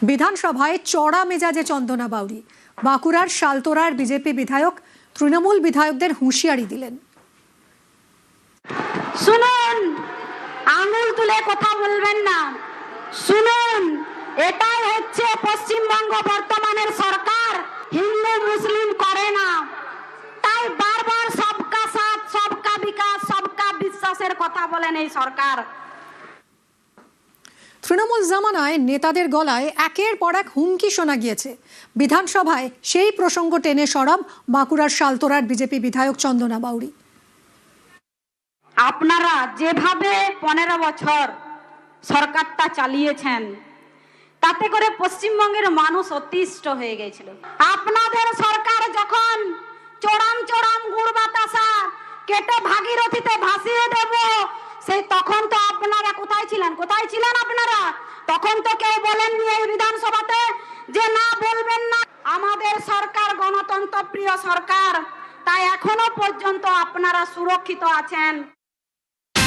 বিধানসভায় চড়া মেজাজে চন্দনা বাউরি। বাঁকুড়ার শালতোরার বিজেপি বিধায়ক তৃণমূল বিধায়কদের হুঁশিয়ারি দিলেন। শুনুন, আঙুল তুলে কথা বলবেন না। শুনুন, এটাই হচ্ছে পশ্চিমবঙ্গ বর্তমানের সরকার। হিন্দু মুসলিম করে না, তাই বারবার সবকা সাথ, সবকা বিকাশ, সবকা বিশ্বাসের কথা বলেন এই সরকার। তৃণমূল জামানায় নেতাদের গলায় একের পর এক হুমকি শোনা গিয়েছে। বিধানসভায় সেই প্রসঙ্গ টেনে সরব বাঁকুড়ার শালতোরার বিজেপি বিধায়ক চন্দনা বাউরি। আপনারা যেভাবে 15 বছর সরকারটা চালিয়েছেন, তাতে করে পশ্চিমবঙ্গের মানুষ অতিষ্ঠ হয়ে গেছিল। আপনাদের সরকার যখন চোরাম চোরাম গুড় বাতাসা কেটে ভাগীরথীতে ভাসিয়ে দেব, সেই তখন তো আপনারা কোথায় ছিলেন? কোথায় ছিলেন আপনারা? তখন তো কেউ বলেননি এই বিধানসভাতে যে না, বলবেন না। আমাদের সরকার গণতন্ত্র প্রিয় সরকার, তাই এখনো পর্যন্ত আপনারা সুরক্ষিত আছেন।